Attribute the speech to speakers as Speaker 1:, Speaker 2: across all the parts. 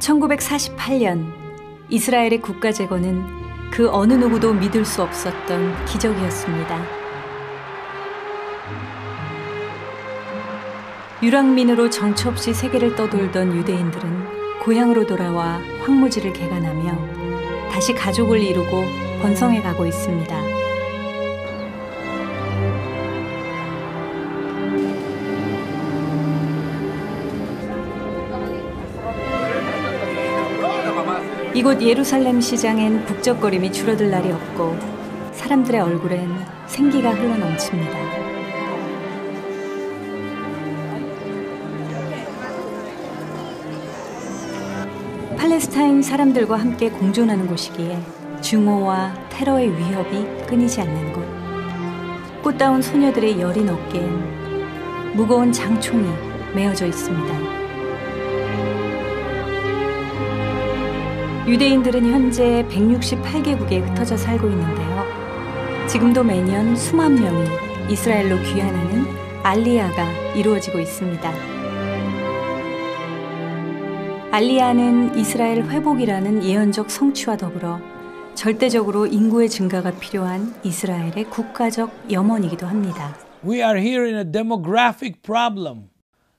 Speaker 1: 1948년 이스라엘의 국가 재건은 그 어느 누구도 믿을 수 없었던 기적이었습니다. 유랑민으로 정처 없이 세계를 떠돌던 유대인들은 고향으로 돌아와 황무지를 개간하며 다시 가족을 이루고 번성해 가고 있습니다. 이곳 예루살렘 시장엔 북적거림이 줄어들 날이 없고 사람들의 얼굴엔 생기가 흘러넘칩니다. 팔레스타인 사람들과 함께 공존하는 곳이기에 증오와 테러의 위협이 끊이지 않는 곳. 꽃다운 소녀들의 여린 어깨엔 무거운 장총이 메어져 있습니다. 유대인들은 현재 168개국에 흩어져 살고 있는데요. 지금도 매년 수만 명이 이스라엘로 귀환하는 알리야가 이루어지고 있습니다. 알리야는 이스라엘 회복이라는 예언적 성취와 더불어 절대적으로 인구의 증가가 필요한 이스라엘의 국가적 염원이기도 합니다.
Speaker 2: We are here in a demographic problem.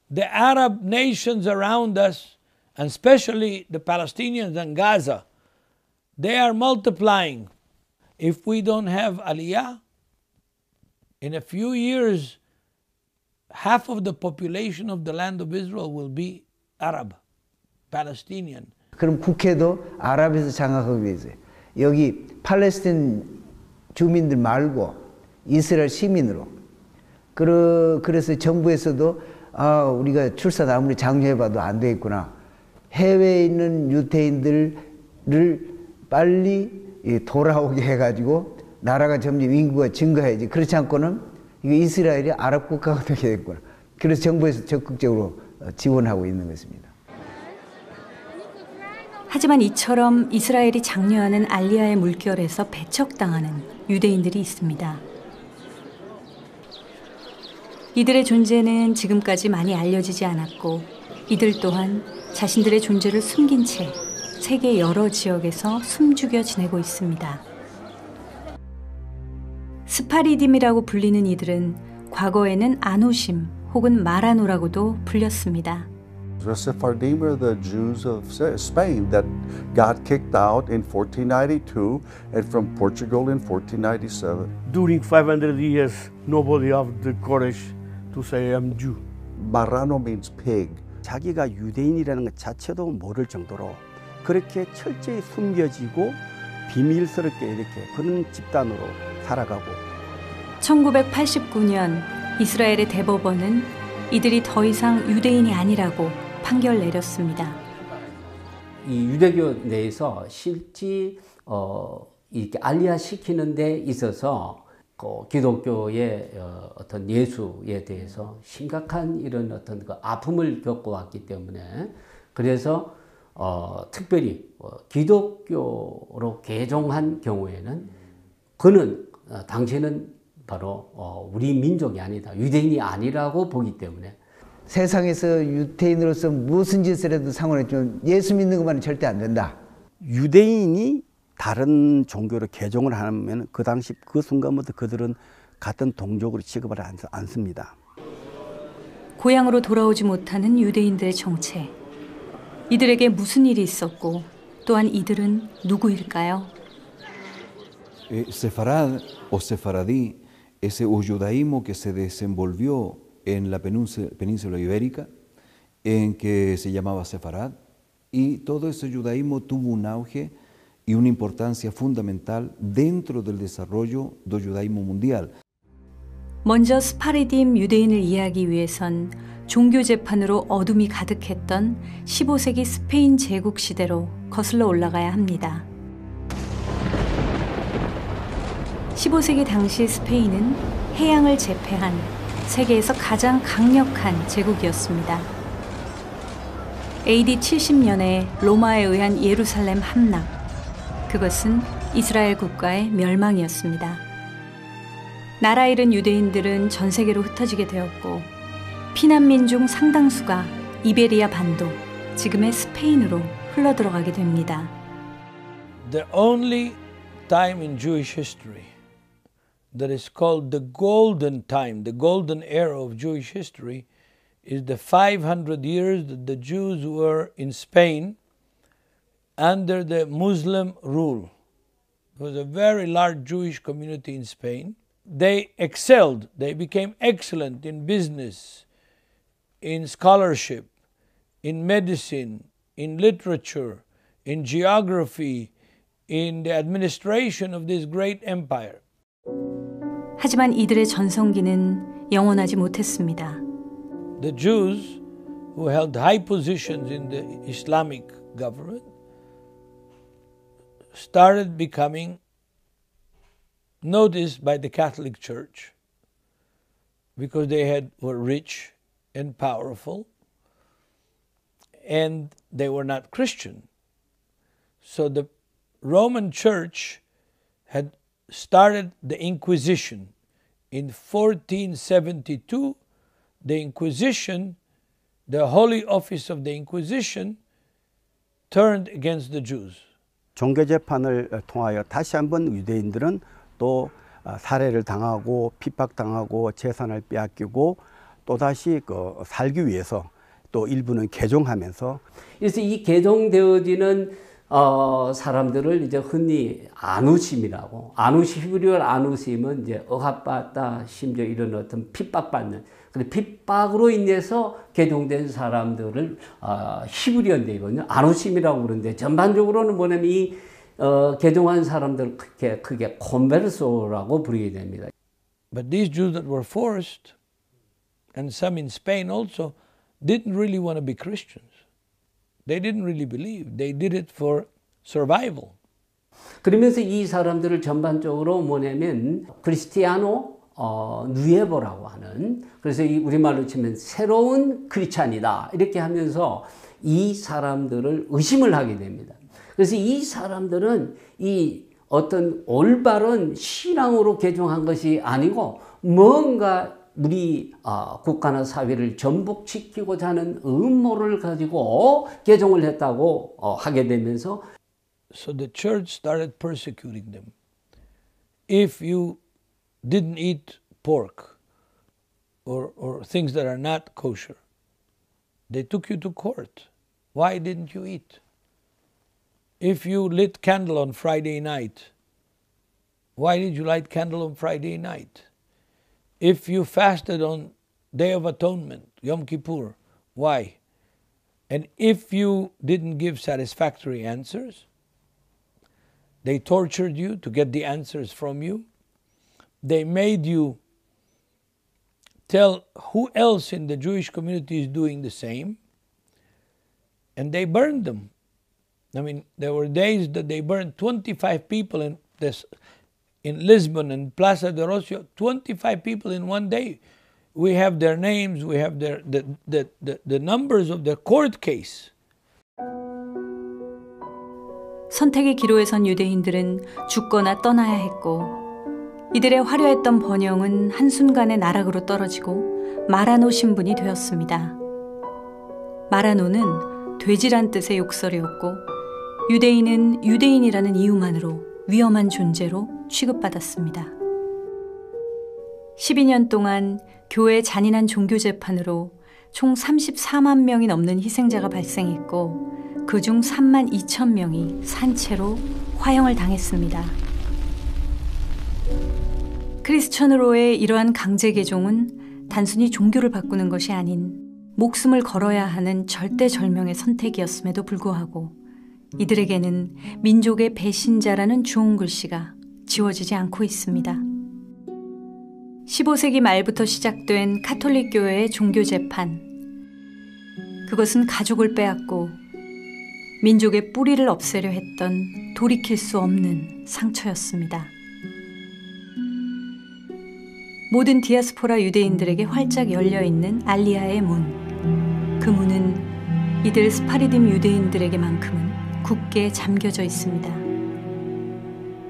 Speaker 2: The Arab nations around us, and especially the Palestinians and Gaza, they are multiplying. If we don't have Aliyah, in a few years, half of the population of the land of Israel will be Arab, Palestinian.
Speaker 3: 그럼 국회도 아랍에서 장악하기 위해서요. 여기 팔레스타인 주민들 말고 이스라엘 시민으로. 그래서 정부에서도 우리가 출산 아무리 장려해봐도 안 되겠구나. 해외에 있는 유대인들을 빨리 돌아오게 해가지고 나라가 점점 인구가 증가해야지. 그렇지 않고는 이거 이스라엘이 아랍 국가가 되겠구나. 그래서 정부에서 적극적으로 지원하고 있는 것입니다.
Speaker 1: 하지만 이처럼 이스라엘이 장려하는 알리야의 물결에서 배척당하는 유대인들이 있습니다. 이들의 존재는 지금까지 많이 알려지지 않았고 이들 또한 자신들의 존재를 숨긴 채 세계 여러 지역에서 숨죽여 지내고 있습니다. 스파리딤이라고 불리는 이들은 과거에는 아노심 혹은 마라노라고도 불렸습니다.
Speaker 4: The Sephardim are the Jews of Spain that got kicked out in 1492 and from Portugal in 1497.
Speaker 5: During 500 years, nobody have the courage to say I'm Jew.
Speaker 4: Marrano means pig.
Speaker 6: 자기가 유대인이라는 것 자체도 모를 정도로 그렇게 철저히 숨겨지고 비밀스럽게 이렇게 그런 집단으로 살아가고
Speaker 1: 1989년 이스라엘의 대법원은 이들이 더 이상 유대인이 아니라고 판결 내렸습니다.
Speaker 7: 이 유대교 내에서 실제 이렇게 알리야 시키는 데 있어서 기독교의 어떤 예수에 대해서 심각한 이런 어떤 그 아픔을 겪어왔기 때문에 그래서 특별히 기독교로 개종한 경우에는 그는 당신은 바로 우리 민족이 아니다, 유대인이 아니라고 보기 때문에
Speaker 3: 세상에서 유대인으로서 무슨 짓을 해도 상관없지만 예수 믿는 것만은 절대 안 된다.
Speaker 6: 유대인이 다른 종교로 개종을 하면 그 당시 그 순간부터 그들은 같은 동족으로 취급을 않습니다.
Speaker 1: 고향으로 돌아오지 못하는 유대인들의 정체. 이들에게 무슨 일이 있었고 또한 이들은 누구일까요?
Speaker 8: Sefarad o sefaradí es un judaísmo que se desenvolvió en la península ibérica, en que se llamaba Sefarad, y todo ese judaísmo tuvo un auge y una importancia fundamental dentro del desarrollo del judaísmo mundial.
Speaker 1: 먼저 스파르딤 유대인을 이해하기 위해선 종교 재판으로 어둠이 가득했던 15세기 스페인 제국 시대로 거슬러 올라가야 합니다. 15세기 당시 스페인은 해양을 제패한 세계에서 가장 강력한 제국이었습니다. AD 70년에 로마에 의한 예루살렘 함락. 그것은 이스라엘 국가의 멸망이었습니다. 나라 잃은 유대인들은 전 세계로 흩어지게 되었고 피난민 중 상당수가 이베리아 반도, 지금의 스페인으로 흘러들어가게 됩니다.
Speaker 2: The only time in Jewish history that is called the golden time, the golden era of Jewish history, is the 500 years that the Jews were in Spain under the Muslim rule. There was a very large Jewish community in Spain. They excelled, they became excellent in business, in scholarship, in medicine, in literature, in geography, in the administration of this great empire.
Speaker 1: 하지만 이들의 전성기는 영원하지 못했습니다.
Speaker 2: The Jews who held high positions in the Islamic government started becoming noticed by the Catholic Church because they were rich and powerful and they were not Christian. So the Roman Church had started the Inquisition. In 1472, the Inquisition, the Holy Office of the Inquisition, turned against the Jews.
Speaker 6: 종교 재판을 통하여 다시 한번 유대인들은 또 살해를 당하고 핍박당하고 재산을 빼앗기고 또 다시 살기 위해서 또 일부는 개종하면서
Speaker 7: 그래서 이 개종되어지는 사람들을 이제 흔히 아누심이라고, 히브리어 아누심은 이제 억압받다, 심지어 이런 어떤 핍박받는, 그 핍박으로 인해서 개종된 사람들을 히브리어인데거든요. 아누심이라고 그러는데 전반적으로는 뭐냐면 이 개종한 사람들 크게 콘베르소라고 부르게 됩니다.
Speaker 2: But these Jews that were forced, and some in Spain also, didn't really want to be Christians. They didn't really believe. They did it for survival.
Speaker 7: 그러면서 이 사람들을 전반적으로 뭐냐면 크리스티아노 누에보라고 하는, 그래서 이 우리말로 치면 새로운 크리스찬이다 이렇게 하면서 이 사람들을 의심을 하게 됩니다. 그래서 이 사람들은 이 어떤 올바른 신앙으로 개종한 것이 아니고 뭔가 우리 국가나 사회를 전복시키고자 하는 음모를 가지고 개종을 했다고 하게 되면서
Speaker 2: So the church started persecuting them. If you didn't eat pork or things that are not kosher, they took you to court. Why didn't you eat? If you lit candle on Friday night, why did you light candle on Friday night? If you fasted on Day of Atonement, Yom Kippur, why? And if you didn't give satisfactory answers, they tortured you to get the answers from you. They made you tell who else in the Jewish community is doing the same. And they burned them. I mean, there were days that they burned 25 people in Lisbon and Plaza de Rocio, 25 people in one day. We have their names, we have the numbers of their court case.
Speaker 1: 선택의 기로에 선 유대인들은 죽거나 떠나야 했고 이들의 화려했던 번영은 한순간에 나락으로 떨어지고 마라노 신분이 되었습니다. 마라노는 돼지란 뜻의 욕설이었고 유대인은 유대인이라는 이유만으로 위험한 존재로 취급받았습니다. 12년 동안 교회 잔인한 종교 재판으로 총 34만 명이 넘는 희생자가 발생했고 그중 3만 2천 명이 산채로 화형을 당했습니다. 크리스천으로의 이러한 강제 개종은 단순히 종교를 바꾸는 것이 아닌 목숨을 걸어야 하는 절대절명의 선택이었음에도 불구하고 이들에게는 민족의 배신자라는 주홍 글씨가 지워지지 않고 있습니다. 15세기 말부터 시작된 카톨릭 교회의 종교 재판. 그것은 가족을 빼앗고 민족의 뿌리를 없애려 했던 돌이킬 수 없는 상처였습니다. 모든 디아스포라 유대인들에게 활짝 열려있는 알리아의 문. 그 문은 이들 스파르딤 유대인들에게만큼은 굳게 잠겨져 있습니다.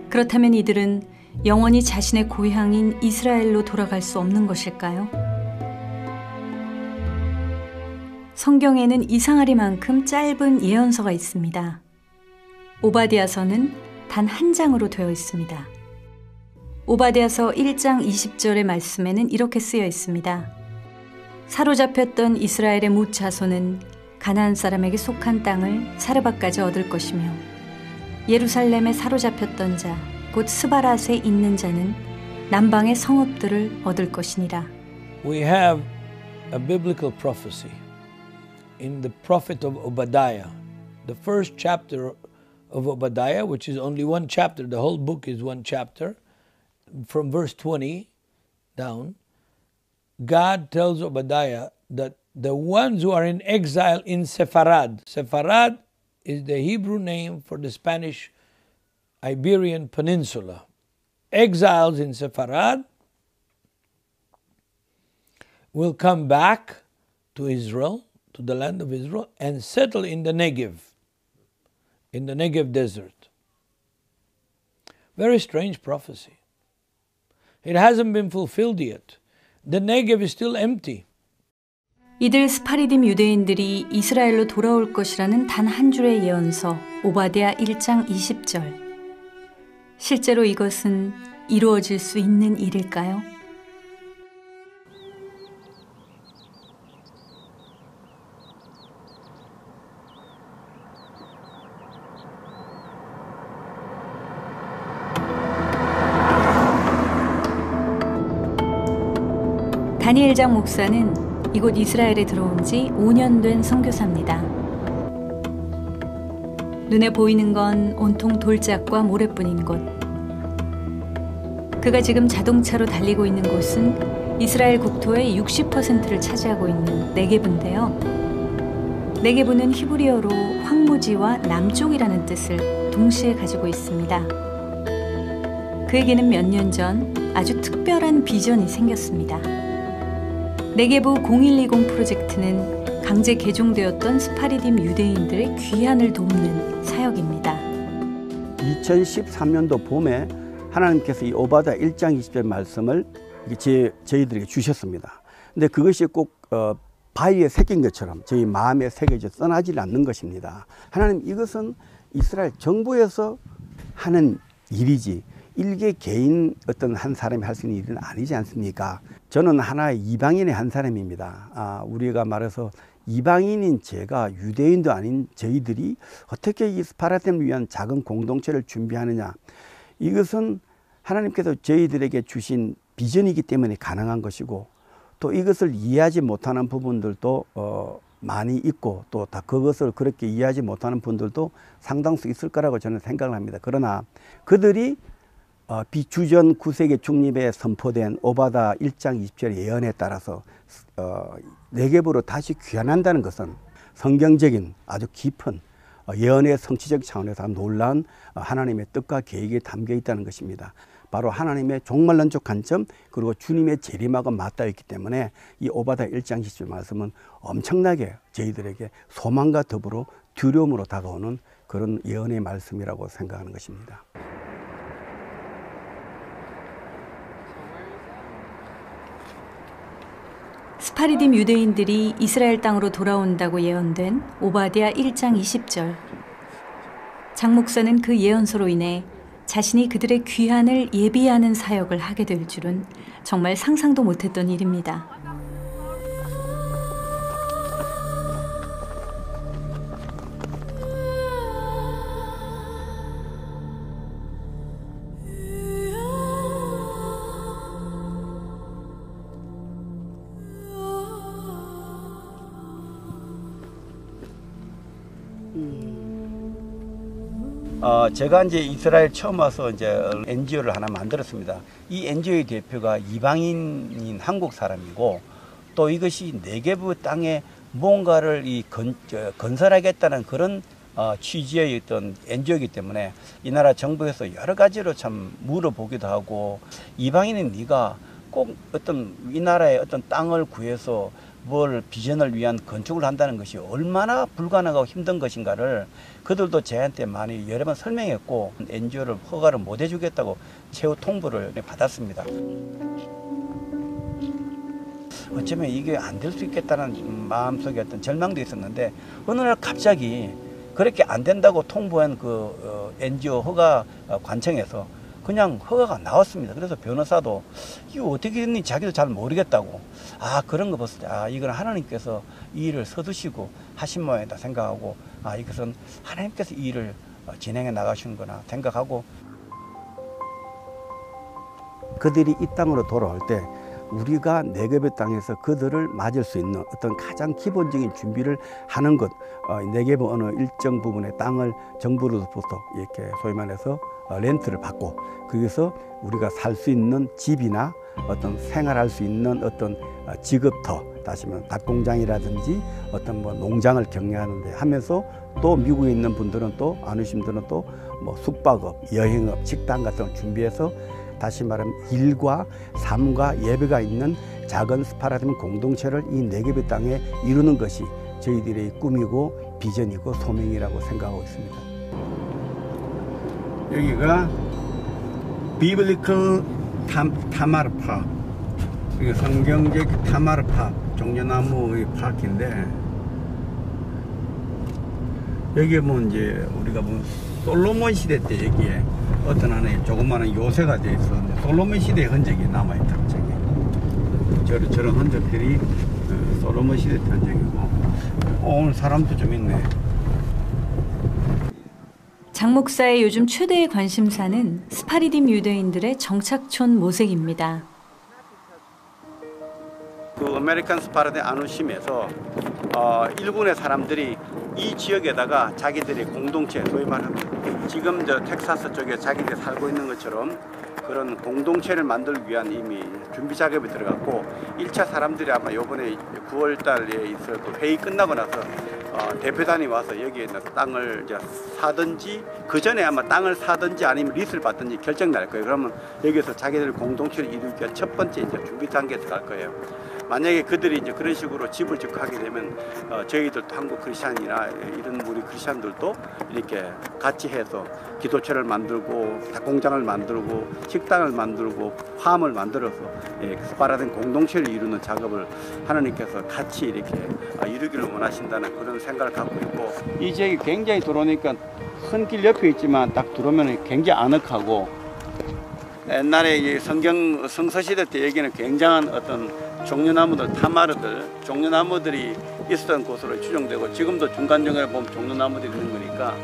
Speaker 1: 그렇다면 이들은 영원히 자신의 고향인 이스라엘로 돌아갈 수 없는 것일까요? 성경에는 이상하리만큼 짧은 예언서가 있습니다. 오바댜서는 단 한 장으로 되어 있습니다. 오바댜서 1장 20절의 말씀에는 이렇게 쓰여 있습니다. 사로잡혔던 이스라엘의 뭇 자손은 가나안 사람에게 속한 땅을 사르밧까지 얻을 것이며 예루살렘에 사로잡혔던 자, 곧 스바랏에 있는 자는 남방의 성읍들을 얻을 것이니라.
Speaker 2: We have a biblical prophecy in the prophet of Obadiah. The first chapter of Obadiah, which is only one chapter, the whole book is one chapter, from verse 20 down, God tells Obadiah that the ones who are in exile in Sepharad, Sepharad is the Hebrew name for the Spanish Iberian Peninsula. Exiles in Sepharad will come back to Israel, to the land of Israel, and settle in the Negev desert. Very strange prophecy. It hasn't been fulfilled yet. The Negev is still empty.
Speaker 1: 이들 스파리딤 유대인들이 이스라엘로 돌아올 것이라는 단 한 줄의 예언서 오바댜 1장 20절. 실제로 이것은 이루어질 수 있는 일일까요? 다니엘장 목사는 이곳 이스라엘에 들어온 지 5년 된 선교사입니다. 눈에 보이는 건 온통 돌짝과 모래뿐인 곳. 그가 지금 자동차로 달리고 있는 곳은 이스라엘 국토의 60%를 차지하고 있는 네게브인데요. 네게브는 히브리어로 황무지와 남쪽이라는 뜻을 동시에 가지고 있습니다. 그에게는 몇 년 전 아주 특별한 비전이 생겼습니다. 네게브 0120 프로젝트는 강제 개종되었던 스파리딤 유대인들의 귀환을 돕는 사역입니다.
Speaker 6: 2013년도 봄에 하나님께서 이 오바댜 1장 20절 말씀을 저희들에게 주셨습니다. 근데 그것이 꼭 바위에 새긴 것처럼 저희 마음에 새겨져 떠나지 않는 것입니다. 하나님, 이것은 이스라엘 정부에서 하는 일이지 일개 개인 어떤 한 사람이 할 수 있는 일은 아니지 않습니까? 저는 하나의 이방인의 한 사람입니다. 우리가 말해서 이방인인 제가 유대인도 아닌 저희들이 어떻게 이 스파르타를 위한 작은 공동체를 준비하느냐. 이것은 하나님께서 저희들에게 주신 비전이기 때문에 가능한 것이고, 또 이것을 이해하지 못하는 부분들도 많이 있고, 또 다 그것을 그렇게 이해하지 못하는 분들도 상당수 있을 거라고 저는 생각을 합니다. 그러나 그들이 비주전 9세기 중립에 선포된 오바댜 1장 20절 예언에 따라서 네겝으로 다시 귀환한다는 것은 성경적인 아주 깊은 예언의 성취적 차원에서 놀라운 하나님의 뜻과 계획이 담겨 있다는 것입니다. 바로 하나님의 종말론적 관점, 그리고 주님의 재림하고 맞닿아 있기 때문에 이 오바댜 1장 20절 말씀은 엄청나게 저희들에게 소망과 더불어 두려움으로 다가오는 그런 예언의 말씀이라고 생각하는 것입니다.
Speaker 1: 스파리딤 유대인들이 이스라엘 땅으로 돌아온다고 예언된 오바댜 1장 20절. 장 목사는 그 예언서로 인해 자신이 그들의 귀환을 예비하는 사역을 하게 될 줄은 정말 상상도 못했던 일입니다.
Speaker 6: 제가 이제 이스라엘 처음 와서 이제 NGO를 하나 만들었습니다. 이 NGO의 대표가 이방인인 한국 사람이고, 또 이것이 네게브 땅에 뭔가를 건설하겠다는 그런 취지의 어떤 NGO이기 때문에 이 나라 정부에서 여러 가지로 참 물어보기도 하고, 이방인인 네가 꼭 어떤 이 나라의 어떤 땅을 구해서 뭘 비전을 위한 건축을 한다는 것이 얼마나 불가능하고 힘든 것인가를 그들도 저한테 많이 여러 번 설명했고, NGO를 허가를 못 해주겠다고 최후 통보를 받았습니다. 어쩌면 이게 안 될 수 있겠다는 마음속에 어떤 절망도 있었는데 어느 날 갑자기 그렇게 안 된다고 통보한 그 NGO 허가 관청에서 그냥 허가가 나왔습니다. 그래서 변호사도 이거 어떻게 됐는지 자기도 잘 모르겠다고 그런 거 봤을 때 이건 하나님께서 이 일을 서두시고 하신 모양이다 생각하고 이것은 하나님께서 이 일을 진행해 나가신 거나 생각하고
Speaker 9: 그들이 이 땅으로 돌아올 때 우리가 네겝의 땅에서 그들을 맞을 수 있는 어떤 가장 기본적인 준비를 하는 것, 네겝의 어느 일정 부분의 땅을 정부로부터 이렇게 소위 말해서 렌트를 받고 거기서 우리가 살 수 있는 집이나 어떤 생활할 수 있는 어떤 직업터, 다시 말하면 닭공장이라든지 어떤 뭐 농장을 경영하는데 하면서 또 미국에 있는 분들은 또 안 오신 분들은 또 뭐 숙박업, 여행업, 식당 같은 걸 준비해서 다시 말하면 일과 삶과 예배가 있는 작은 스파라딘 공동체를 이 네겝의 땅에 이루는 것이 저희들의 꿈이고 비전이고 소명이라고 생각하고 있습니다.
Speaker 6: 여기가 비블리컬 타마르 파크, 이게 성경적 타마르 파크, 종려나무의 파크인데 여기에 뭐 이제 우리가 뭐 솔로몬 시대 때 여기에 어떤 하나의 조그마한 요새가 되어 있었는데 솔로몬 시대의 흔적이 남아있다. 저런 흔적들이 솔로몬 시대 흔적이고 오늘 사람도 좀 있네.
Speaker 1: 장 목사의 요즘 최대의 관심사는 스파르디 유대인들의 정착촌 모색입니다.
Speaker 6: 그 아메리칸 스파르디 아누심에서 일본의 사람들이 이 지역에다가 자기들의 공동체, 소위 말하는 지금 저 텍사스 쪽에 자기들이 살고 있는 것처럼 그런 공동체를 만들기 위한 이미 준비 작업이 들어갔고 1차 사람들이 아마 이번에 9월 달에 있을 그 회의 끝나고 나서 대표단이 와서 여기에 땅을 이제 사든지 그 전에 아마 땅을 사든지 아니면 리스를 받든지 결정 날 거예요. 그러면 여기서 자기들 공동체를 이루기 위한 첫 번째 이제 준비 단계에 들어갈 거예요. 만약에 그들이 이제 그런 식으로 집을 짓고 하게 되면 저희들도 한국 크리스찬이나 이런 우리 크리스찬들도 이렇게 같이 해서 기도처를 만들고 닭공장을 만들고 식당을 만들고 팜을 만들어서 스파르디 공동체를 이루는 작업을 하나님께서 같이 이렇게 이루기를 원하신다는 그런 생각을 갖고 있고 이 지역이 굉장히 들어오니까 큰 길 옆에 있지만 딱 들어오면 굉장히 아늑하고 옛날에 이 성서시대 때 여기는 굉장한 어떤 종려나무들, 타마르들, 종려나무들이 있었던 곳으로 추정되고 지금도 중간중간에 보면 종려나무들이 있는 거니까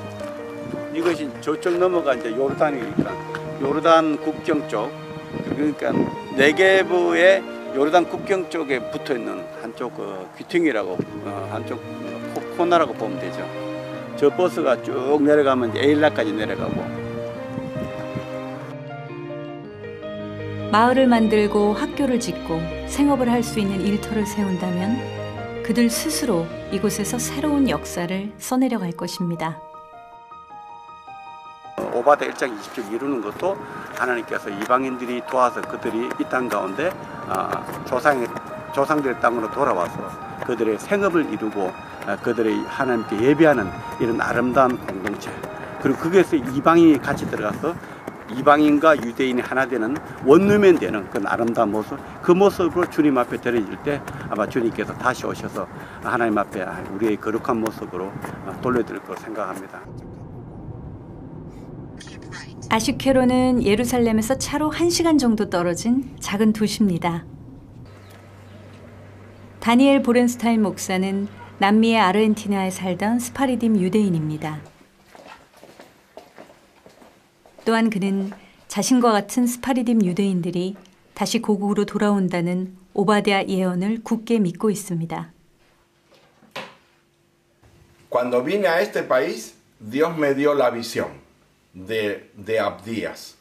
Speaker 6: 이것이 저쪽 넘어가 이제 요르단이니까 요르단 국경 쪽 그러니까 네게브의 요르단 국경 쪽에 붙어 있는 한쪽 귀퉁이라고 한쪽 코너라고 보면 되죠. 저 버스가 쭉 내려가면 이제 에일라까지 내려가고.
Speaker 1: 마을을 만들고 학교를 짓고 생업을 할 수 있는 일터를 세운다면 그들 스스로 이곳에서 새로운 역사를 써내려갈 것입니다.
Speaker 6: 오바다 1장 20절 이루는 것도 하나님께서 이방인들이 도와서 그들이 이 땅 가운데 조상들의 땅으로 돌아와서 그들의 생업을 이루고 그들의 하나님께 예배하는 이런 아름다운 공동체 그리고 거기에서 이방인이 같이 들어가서 이방인과 유대인이 하나 되는 원룸이 되는 그런 아름다운 모습 그 모습으로 주님 앞에 드려질 때 아마 주님께서 다시 오셔서 하나님 앞에 우리의 거룩한 모습으로 돌려드릴 거로 생각합니다.
Speaker 1: 아슈케론은 예루살렘에서 차로 1시간 정도 떨어진 작은 도시입니다. 다니엘 보렌스타인 목사는 남미의 아르헨티나에 살던 스파르디 유대인입니다. 또한 그는 자신과 같은 스파르디 유대인들이 다시 고국으로 돌아온다는 오바댜 예언을 굳게 믿고 있습니다.
Speaker 10: Cuando vine a este país, Dios me dio la visión de Abdías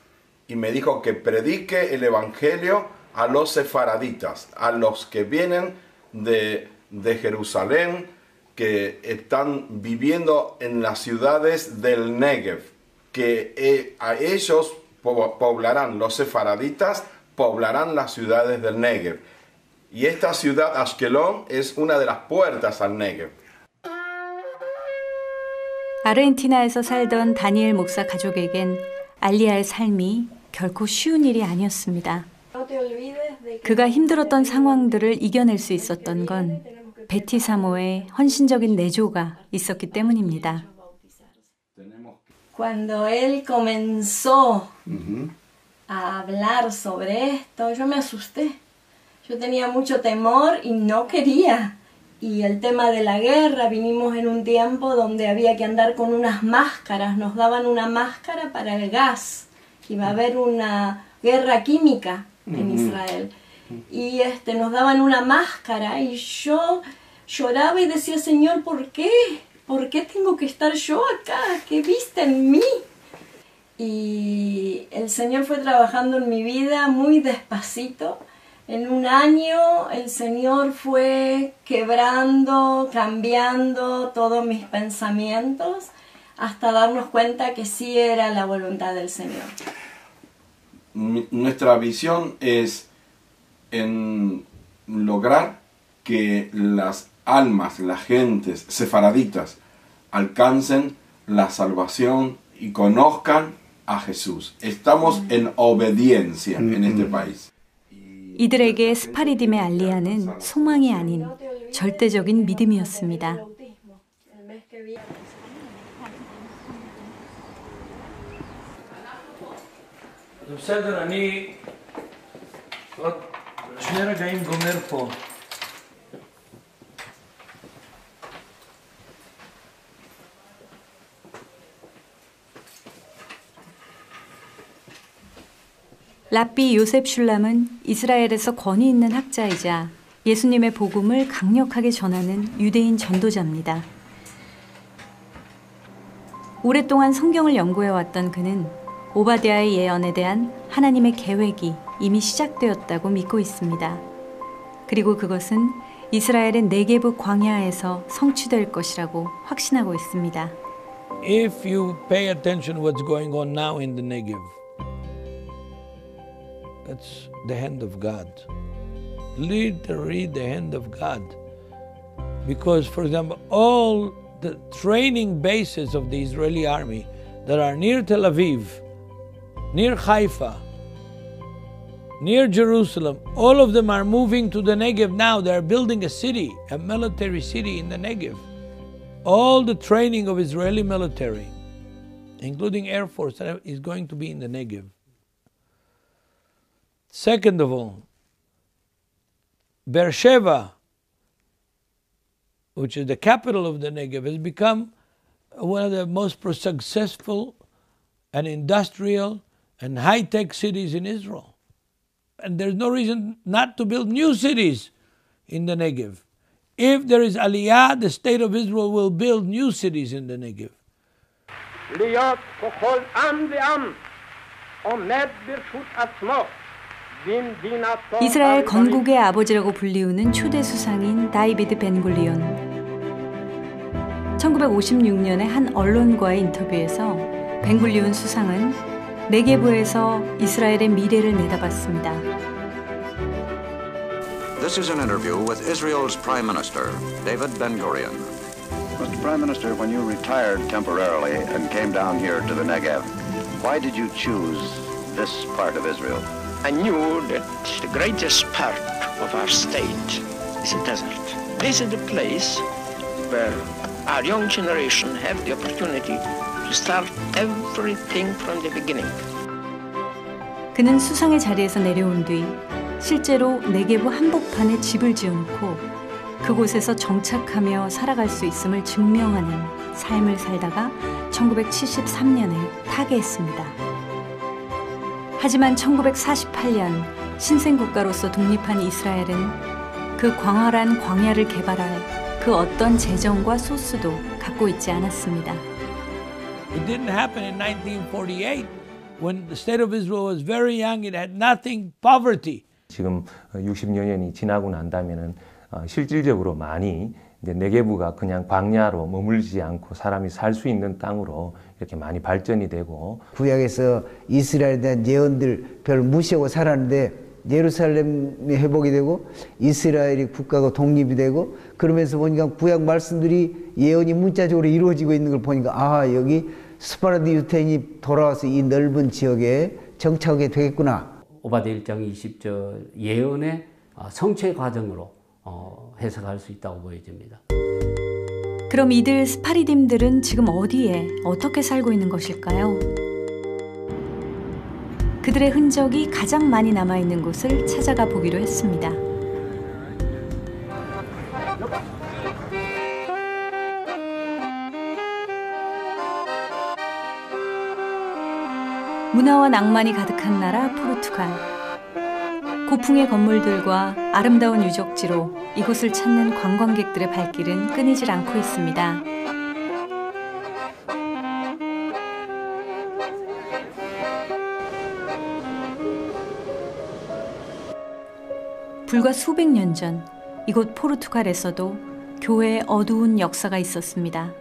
Speaker 10: y me dijo que predique el evangelio a los sefaraditas, a los que vienen de Jerusalén, que están viviendo en las ciudades del Negev, que a ellos poblarán, los sefaraditas poblarán las ciudades del Negev. Y esta ciudad, Ashkelon, es una de las puertas al Negev.
Speaker 1: 아르헨티나에서 살던 다니엘 목사 가족에겐 알리아의 삶이 결코 쉬운 일이 아니었습니다. 그가 힘들었던 상황들을 이겨낼 수 있었던 건 베티 사모의 헌신적인 내조가 있었기 때문입니다.
Speaker 11: Cuando él comenzó a hablar sobre esto, yo me asusté. Yo tenía mucho temor y no quería. Y el tema de la guerra, vinimos en un tiempo donde había que andar con unas máscaras, nos daban una máscara para el gas, que iba a haber una guerra química en Israel. Y nos daban una máscara y yo lloraba y decía, Señor, ¿por qué? ¿Por qué tengo que estar yo acá? ¿Qué viste en mí? Y el Señor fue trabajando en mi vida muy despacito. En un año el Señor fue quebrando, cambiando todos mis pensamientos hasta darnos cuenta que sí era la voluntad del Señor.
Speaker 10: Nuestra visión es en lograr que las almas, las gentes sefaraditas alcancen la salvación y conozcan a Jesús. Estamos en obediencia en este país.
Speaker 1: 이들에게 스파리딤의 알리아는 소망이 아닌 절대적인 믿음이었습니다.
Speaker 2: בסדר, אני עוד שני רגעים גומר פה.
Speaker 1: 랍비 요셉 슐람은 이스라엘에서 권위 있는 학자이자 예수님의 복음을 강력하게 전하는 유대인 전도자입니다. 오랫동안 성경을 연구해왔던 그는 오바댜의 예언에 대한 하나님의 계획이 이미 시작되었다고 믿고 있습니다. 그리고 그것은 이스라엘의 네게브 광야에서 성취될 것이라고 확신하고 있습니다.
Speaker 2: If you pay attention what's going on now in the Negev, that's the hand of God. Literally the hand of God. Because, for example, all the training bases of the Israeli army that are near Tel Aviv, near Haifa, near Jerusalem, all of them are moving to the Negev now. They are building a city, a military city in the Negev. All the training of Israeli military, including Air Force, is going to be in the Negev. Second of all, Beersheba, which is the capital of the Negev, has become one of the most successful and industrial and high-tech cities in Israel. And there's no reason not to build new cities in the Negev. If there is Aliyah, the state of Israel will build new cities in the Negev.
Speaker 12: להיות ככל עם ועם עומד ברשות עצמו.
Speaker 1: 이스라엘 건국의 아버지라고 불리우는 초대 수상인 다비드 벤굴리온. 1956년에 한 언론과의 인터뷰에서 벤굴리온 수상은 네게브에서 이스라엘의 미래를 내다봤습니다.
Speaker 13: This is an interview with Israel's Prime Minister, David Ben-Gurion. Mr. Prime Minister, when you retired temporarily and came down here to the Negev, why did you choose this part of Israel?
Speaker 14: I knew that the greatest part of our state is a desert. This is the place where our young generation have the opportunity to start everything from the beginning.
Speaker 1: 그는 수상의 자리에서 내려온 뒤 실제로 네게브 한복판에 집을 지어놓고 그곳에서 정착하며 살아갈 수 있음을 증명하는 삶을 살다가 1973년에 타계했습니다. 하지만 1948년 신생국가로서 독립한 이스라엘은 그 광활한 광야를 개발할 그 어떤 재정과 소스도 갖고 있지 않았습니다.
Speaker 2: It didn't happen in 1948 when the state of Israel was very young. It had nothing, poverty.
Speaker 15: 지금 60여 년이 지나고 난다면은 실질적으로 많이 이제 네게브가 그냥 광야로 머물지 않고 사람이 살 수 있는 땅으로 이렇게 많이 발전이 되고
Speaker 3: 구약에서 이스라엘에 대한 예언들 별 무시하고 살았는데 예루살렘이 회복이 되고 이스라엘이 국가가 독립이 되고 그러면서 보니까 구약 말씀들이 예언이 문자적으로 이루어지고 있는 걸 보니까 아 여기 스파르디 유태인이 돌아와서 이 넓은 지역에 정착하게 되겠구나.
Speaker 7: 오바댜 1장 20절 예언의 성취의 과정으로 해석할 수 있다고 보여집니다.
Speaker 1: 그럼 이들 스파르딤들은 지금 어디에 어떻게 살고 있는 것일까요? 그들의 흔적이 가장 많이 남아있는 곳을 찾아가 보기로 했습니다. 문화와 낭만이 가득한 나라 포르투갈. 고풍의 건물들과 아름다운 유적지로 이곳을 찾는 관광객들의 발길은 끊이질 않고 있습니다. 불과 수백 년 전 이곳 포르투갈에서도 교회의 어두운 역사가 있었습니다.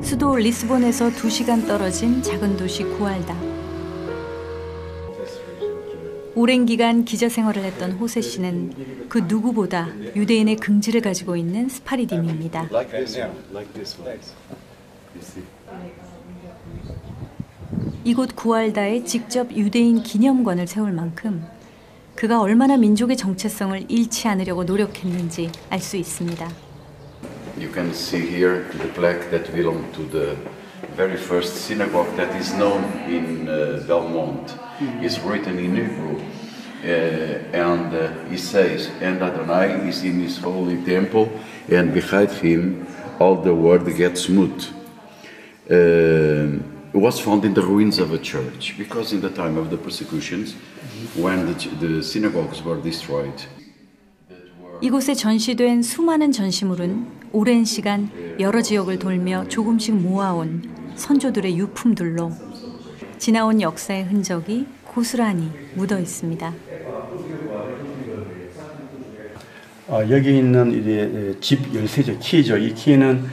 Speaker 1: 수도 리스본에서 2시간 떨어진 작은 도시 구알다. 오랜 기간 기자 생활을 했던 호세 씨는 그 누구보다 유대인의 긍지를 가지고 있는 스파르딤입니다. 이곳 구알다에 직접 유대인 기념관을 세울 만큼 그가 얼마나 민족의 정체성을 잃지 않으려고 노력했는지 알 수 있습니다.
Speaker 13: You can see here the plaque that belonged to the very first synagogue that is known in Belmont. It's written in Hebrew, and it says, "And Adonai is in His holy temple, and behind Him all the world gets mute." It was found in the ruins of a church because in the time of the persecutions, when the synagogues were destroyed.
Speaker 1: 이곳에 전시된 수많은 전시물은 오랜 시간 여러 지역을 돌며 조금씩 모아온 선조들의 유품들로 지나온 역사의 흔적이 고스란히 묻어 있습니다.
Speaker 9: 여기 있는 이제 집 열쇠죠, 키죠. 이 키는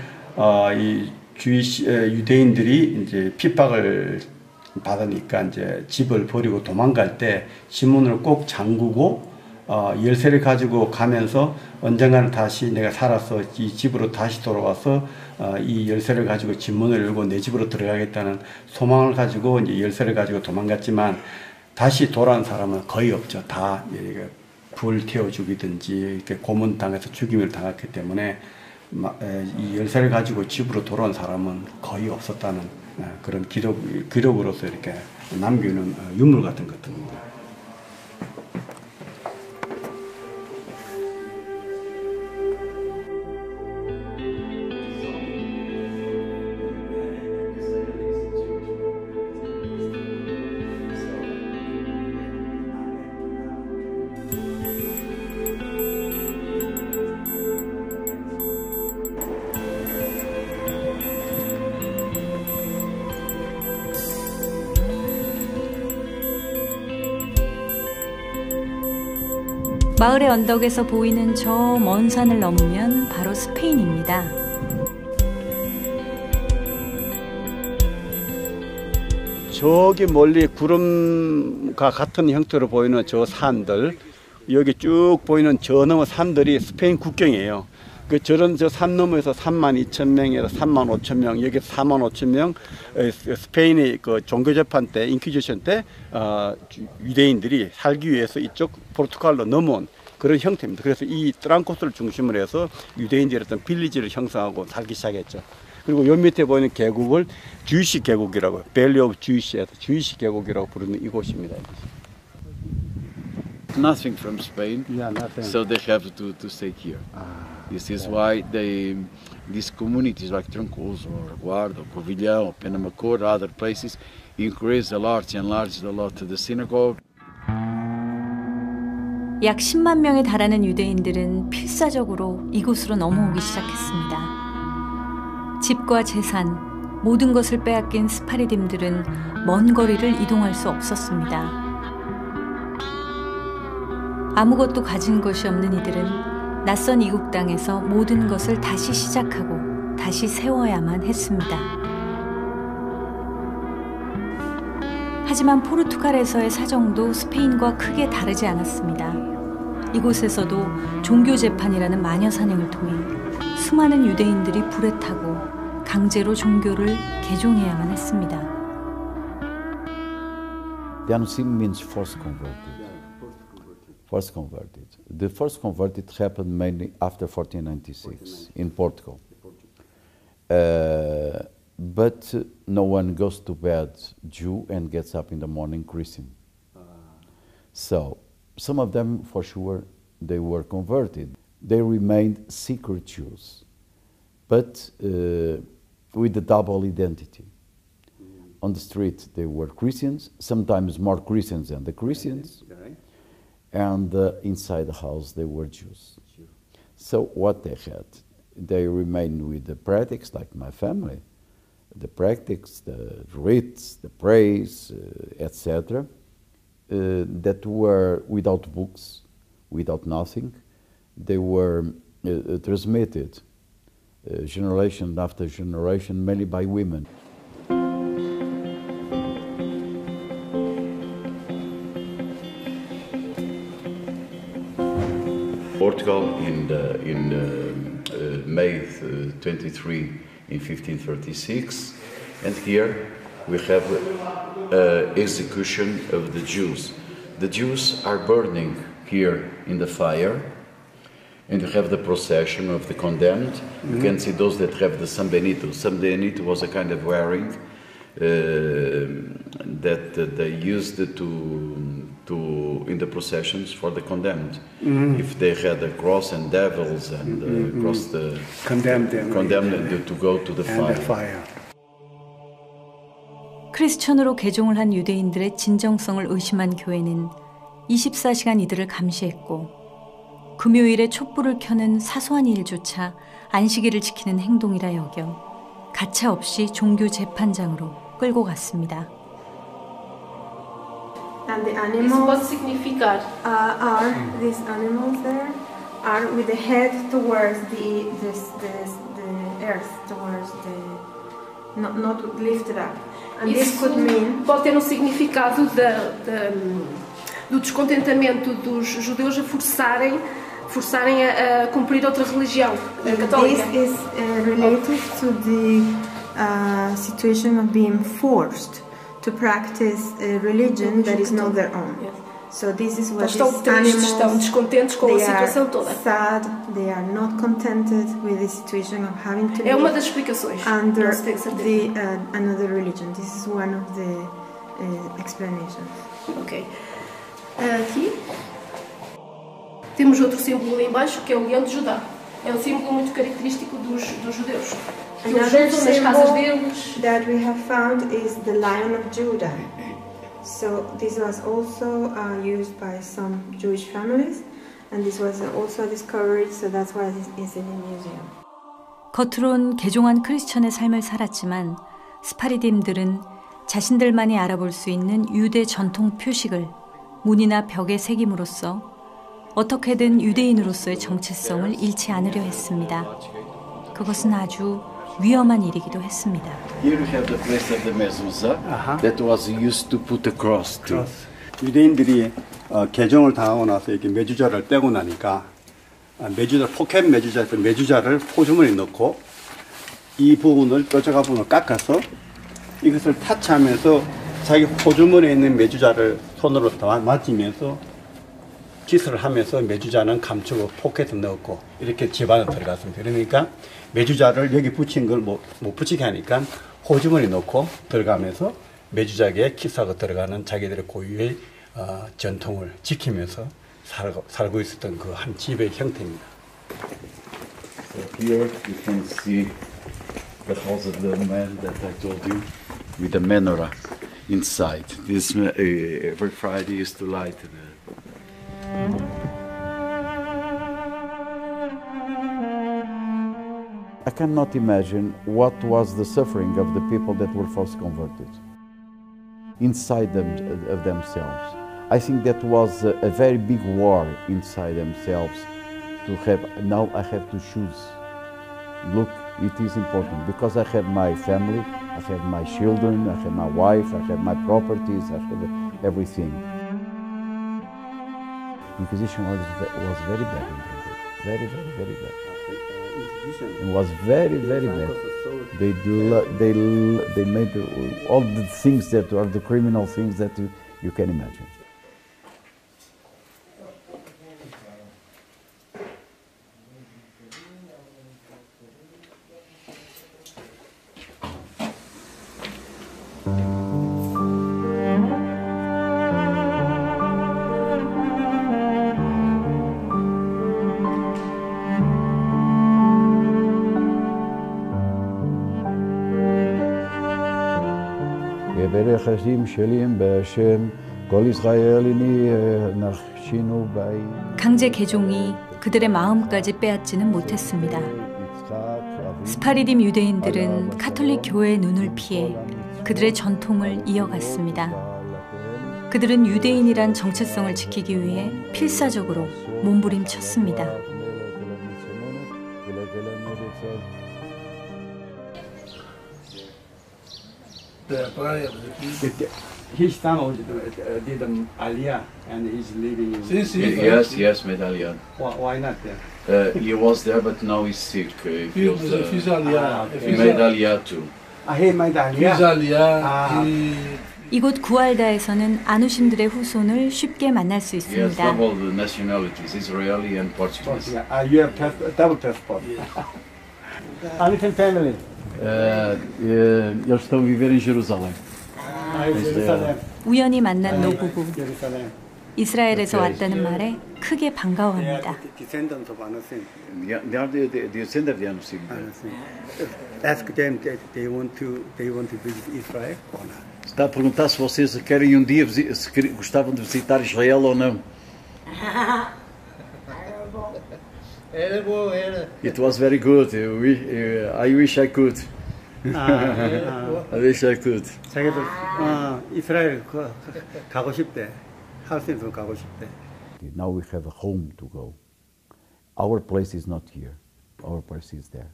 Speaker 9: 이 유대인들이 이제 핍박을 받으니까 이제 집을 버리고 도망갈 때 지문을 꼭 잠그고 열쇠를 가지고 가면서 언젠가는 다시 내가 살아서 이 집으로 다시 돌아와서 이 열쇠를 가지고 집문을 열고 내 집으로 들어가겠다는 소망을 가지고 이제 열쇠를 가지고 도망갔지만 다시 돌아온 사람은 거의 없죠. 다 불 태워 죽이든지 이렇게 고문당해서 죽임을 당했기 때문에 이 열쇠를 가지고 집으로 돌아온 사람은 거의 없었다는 그런 기록으로서 이렇게 남기는 유물 같은 것들입니다.
Speaker 1: 마을의 언덕에서 보이는 저 먼 산을 넘으면 바로 스페인입니다.
Speaker 9: 저기 멀리 구름과 같은 형태로 보이는 저 산들, 여기 쭉 보이는 저 너머 산들이 스페인 국경이에요. 그 저런 저 산 너머에서 32,000명에서 35,000명, 여기 45,000명 스페인의 그 종교 재판 때, 인퀴지션 때 유대인들이 살기 위해서 이쪽 포르투갈로 넘어온 그런 형태입니다. 그래서 이 트랑코스를 중심으로 해서 유대인들이 어떤 빌리지를 형성하고 살기 시작했죠. 그리고 요 밑에 보이는 계곡을 주이시 계곡이라고, 밸리 오브 주이시에서 주이시 계곡이라고 부르는 이곳입니다.
Speaker 16: Nothing from Spain,
Speaker 9: yeah, nothing.
Speaker 16: So they have to stay here. This is why these communities like Trancoso or Guarda, or Covilhão, or Penamacor, other places, increase a lot and enlarge a lot the synagogue.
Speaker 1: 약 10만 명에 달하는 유대인들은 필사적으로 이곳으로 넘어오기 시작했습니다. 집과 재산, 모든 것을 빼앗긴 스파르딤들은 먼 거리를 이동할 수 없었습니다. 아무것도 가진 것이 없는 이들은 낯선 이국 땅에서 모든 것을 다시 시작하고 다시 세워야만 했습니다. 하지만 포르투갈에서의 사정도 스페인과 크게 다르지 않았습니다. 이곳에서도 종교 재판이라는 마녀 사냥을 통해 수많은 유대인들이 불에 타고 강제로 종교를 개종해야만 했습니다.
Speaker 17: Beanusim means first converted. First converted. The first converted happened mainly after 1496 in Portugal. But no one goes to bed Jew and gets up in the morning Christian. So some of them, for sure, they were converted. They remained secret Jews, but with a double identity. On the street, they were Christians, sometimes more Christians than the Christians, and inside the house, they were Jews. So what they had, they remained with the practice, like my family, the practice, the rites, the praise, etc., that were without books, without nothing. They were transmitted generation after generation, mainly by women.
Speaker 18: Portugal in May 23 in 1536, and here we have execution of the Jews. The Jews are burning here in the fire, and you have the procession of the condemned. Mm-hmm. You can see those that have the San Benito. San Benito was a kind of wearing that they used to in the processions for the condemned. Mm-hmm. If they had a cross and devils and cross the condemned them to go to the fire.
Speaker 1: 크리스천으로 개종을 한 유대인들의 진정성을 의심한 교회는 24시간 이들을 감시했고 금요일에 촛불을 켜는 사소한 일조차 안식일을 지키는 행동이라 여겨 가차없이 종교 재판장으로 끌고 갔습니다.
Speaker 19: And the animals what significa? Are these animals there are with the head towards the earth, towards the not lifted up. And this could mean
Speaker 20: pode ter significado do descontentamento dos judeus a forçarem a cumprir outra religião católica.
Speaker 19: This is related to the situation of being forced to practice a religion that is not their own. Yes. So this is what
Speaker 20: estão tristes, estão descontentes com a situação toda.
Speaker 19: Sad, they are not contented with the situation of having to
Speaker 20: live uma das explicações.
Speaker 19: Under another religion. This is one of the explanations.
Speaker 20: Ok. Aqui temos outro símbolo ali embaixo que é o leão de Judá. É um símbolo muito característico dos judeus.
Speaker 19: Another symbol that we have found is the Lion of Judah. So this was also used by some Jewish families, and this was also discovered, so that's why it is in the museum.
Speaker 1: 겉으론 개종한 크리스천의 삶을 살았지만 스파르디인들은 자신들만이 알아볼 수 있는 유대 전통 표식을 문이나 벽에 새김으로써 어떻게든 유대인으로서의 정체성을 잃지 않으려 했습니다. 그것은 아주 위험한 일이기도 했습니다.
Speaker 18: Here we have the place of the mezuzah that was used to put a cross to.
Speaker 6: 유대인들이 개종을 당하고 나서 이렇게 메주자를 떼고 나니까 포켓 메주자에서 메주자를 포주머니에 넣고 이 부분을 뾰족한 부분을 깎아서 이것을 타치하면서 자기 포주머니에 있는 메주자를 손으로 만지면서 기술을 하면서 메주자는 감추고 포켓에 넣었고 이렇게 집안에 들어갔습니다. 그러니까 메주자를 여기 붙인 걸 못 붙이게 하니까 호주머니 넣고 들어가면서 메주자에 키스하고 들어가는 자기들의 고유의 전통을 지키면서 살고 있었던 그 한 집의 형태입니다.
Speaker 18: So here you can see the house of the man that I told you with the menorah inside. This every Friday used to light the
Speaker 17: I cannot imagine what was the suffering of the people that were first converted inside of themselves. I think that was a very big war inside themselves to have, now I have to choose. Look, it is important because I have my family, I have my children, I have my wife, I have my properties, I have everything. Inquisition was very bad in Brazil, very, very, very bad. It was very, very bad. They made all the things that are the criminal things that you can imagine.
Speaker 1: 강제 개종이 그들의 마음까지 빼앗지는 못했습니다. 스파리딤 유대인들은 카톨릭 교회의 눈을 피해 그들의 전통을 이어갔습니다. 그들은 유대인이란 정체성을 지키기 위해 필사적으로 몸부림쳤습니다.
Speaker 9: His son did Aliyah and he's living in...
Speaker 16: Yes, medallion.
Speaker 9: Why not there?
Speaker 16: He was there, but now he's sick. He
Speaker 2: He
Speaker 16: made Aliyah too.
Speaker 9: He made Aliyah?
Speaker 1: 이곳 구알다에서는 아누심들의 후손을 쉽게 만날 수
Speaker 16: He has
Speaker 1: 있습니다.
Speaker 16: double nationalities, Israeli and Portuguese.
Speaker 9: You have double passport. Anything family?
Speaker 17: Eles estão a viver em Jerusalém.
Speaker 1: 우연히 만난 노부부. 이스라엘에서 왔다는 말에 크게 반가워합니다.
Speaker 9: Descendants of Anusim.
Speaker 16: They are the descendants of the Anusim.
Speaker 9: Ask them that they want to visit Israel or not.
Speaker 16: Está a perguntar se vocês querem dia gostavam de visitar Israel ou não. It was very good. I wish I could. I wish I could.
Speaker 9: 자기도 이스라엘 가고 싶대. 할 수 있으면 가고 싶대.
Speaker 17: Now we have a home to go. Our place is not here. Our place is there.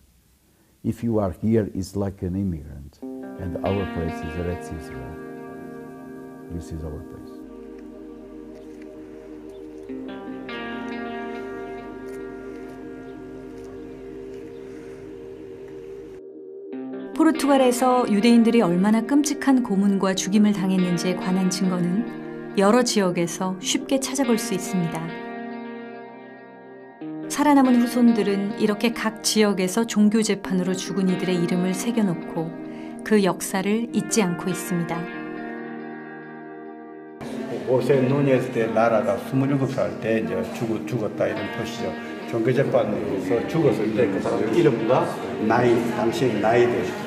Speaker 17: If you are here, it's like an immigrant, and our place is Eretz Israel. This is our place.
Speaker 1: 포르투갈에서 유대인들이 얼마나 끔찍한 고문과 죽임을 당했는지에 관한 증거는 여러 지역에서 쉽게 찾아볼 수 있습니다. 살아남은 후손들은 이렇게 각 지역에서 종교 재판으로 죽은 이들의 이름을 새겨놓고 그 역사를 잊지 않고 있습니다.
Speaker 9: 호세 누니에스 데 나라가 27살 때 이제 죽었다 이런 표시죠. 종교 재판에서 죽었을 때 그 사람 이름과 당시 나이대.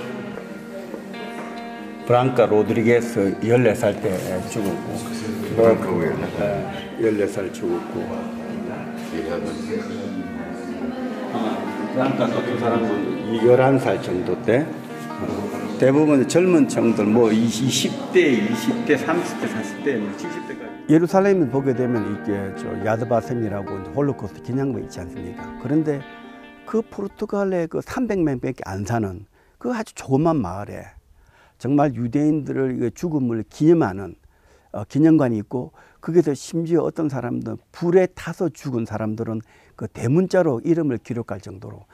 Speaker 9: 브랑카 로드리게스 14살 때 죽었고. 14살 죽었고. 브랑카도 두 사람은 11살 정도 때. 대부분 젊은 층들 뭐 20대, 30대, 40대, 70대까지. 예루살렘을 보게 되면 이게 야드바셈이라고 홀로코스트 기념관이 있지 않습니까? 그런데 그 포르투갈의 그 300명밖에 안 사는 그 아주 조그만 마을에 정말 유대인들을 죽음을 기념하는 기념관이 있고, 거기서 심지어 어떤 사람들은 불에 타서 죽은 사람들은 그 대문자로 이름을 기록할 정도로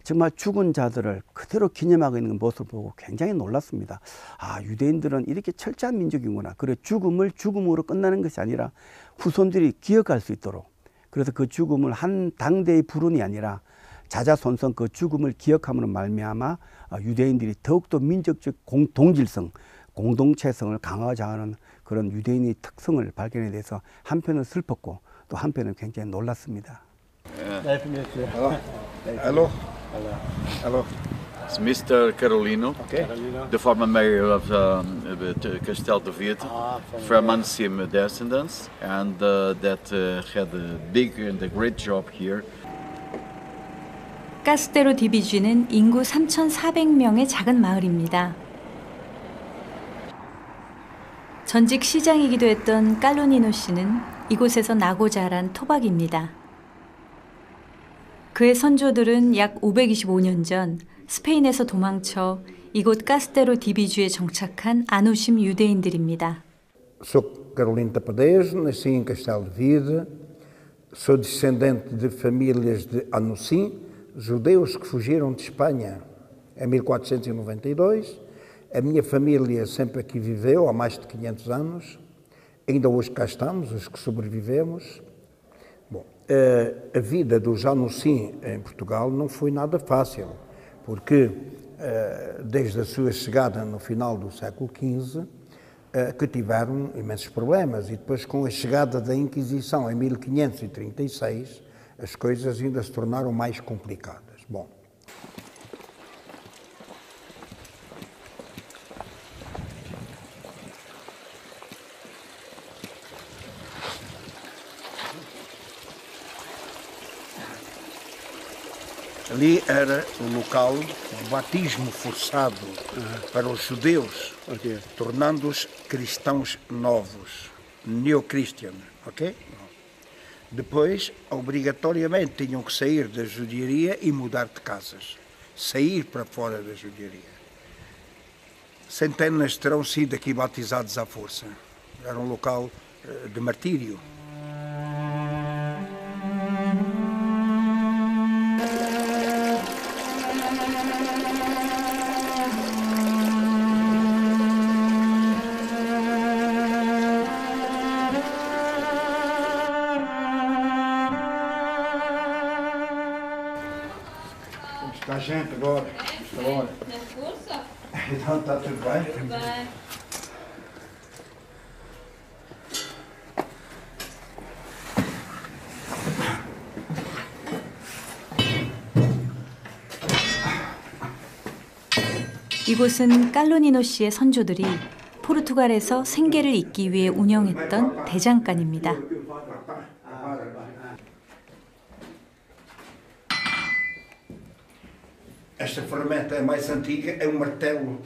Speaker 9: 정말 죽은 자들을 그대로 기념하고 있는 모습을 보고 굉장히 놀랐습니다. 아, 유대인들은 이렇게 철저한 민족이구나. 그래, 죽음을 죽음으로 끝나는 것이 아니라 후손들이 기억할 수 있도록, 그래서 그 죽음을 한 당대의 불운이 아니라 자자손손 그 죽음을 기억함으로 말미암아 유대인들이 더욱더 민족적 동질성, 공동체성을 강화하자 하는 그런 유대인의 특성을 발견에 대해서 한편은 슬펐고 또 한편은 굉장히 놀랐습니다.
Speaker 16: Hello. Hello. It's Mr. Carolino, the former mayor of Castelo de Vite, from Anusim descendants, and that had a big and a great job here.
Speaker 1: 카스테로 디비쥐는 인구 3,400명의 작은 마을입니다. 전직 시장이기도 했던 깔로니노 씨는 이곳에서 나고 자란 토박입니다. 그의 선조들은 약 525년 전 스페인에서 도망쳐 이곳 카스테로 디비쥐에 정착한 아누심 유대인들입니다.
Speaker 21: Sou Carolino Tapadez, nasci em Castelo de Vide, sou descendente de famílias de Anusim, judeus que fugiram de Espanha em 1492. A minha família sempre aqui viveu, há mais de 500 anos. Ainda hoje cá estamos, os que sobrevivemos. Bom, a vida do Janussim em Portugal não foi nada fácil, porque desde a sua chegada no final do século XV, que tiveram imensos problemas, e depois com a chegada da Inquisição em 1536, as coisas ainda se tornaram mais complicadas. Bom, ali era o local de batismo forçado para os judeus, tornando-os cristãos novos, neo-christian, ok? Depois, obrigatoriamente, tinham que sair da judiaria e mudar de casas, sair para fora da judiaria. Centenas terão sido aqui batizados à força. Era um local de martírio. Está a gente agora, esta hora. Então está tudo bem? Tudo bem.
Speaker 1: 이곳은 깔로니노 씨의 선조들이 포르투갈에서 생계를 잇기 위해 운영했던 대장간입니다.
Speaker 21: Esta ferramenta é mais antiga, é um martelo,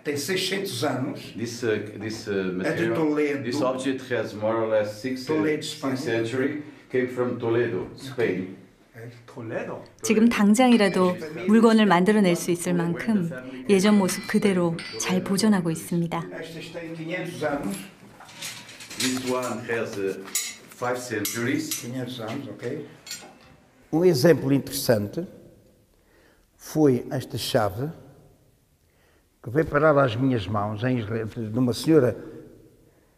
Speaker 21: tem 600 anos.
Speaker 18: This material, this object has more or less 6th century, came from Toledo, Spain.
Speaker 1: 지금 당장이라도 물건을 만들어낼 수 있을 만큼 예전 모습 그대로 잘 보존하고 있습니다.
Speaker 18: This one has 5 centuries.
Speaker 21: 500 anos, ok. Um exemplo interessante foi esta chave que veio parar às minhas mãos em Israel, de uma senhora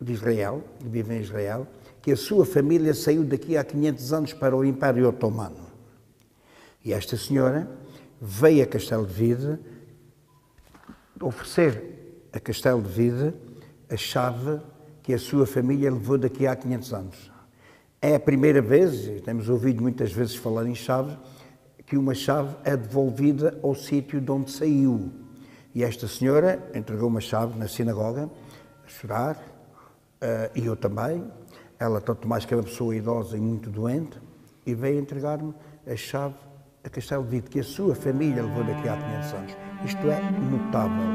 Speaker 21: de Israel, que vive em Israel, que a sua família saiu daqui há 500 anos para o Império Otomano. E esta senhora veio a Castelo de Vide oferecer a Castelo de Vide a chave que a sua família levou daqui há 500 anos. É a primeira vez, e temos ouvido muitas vezes falar em chave, que uma chave é devolvida ao sítio de onde saiu. E esta senhora entregou uma chave na sinagoga, a chorar, e eu também. Ela, tanto mais que é uma pessoa idosa e muito doente, e veio entregar-me a chave a Castelo de Vide, que a sua família levou daqui há 500 anos. Isto é notável.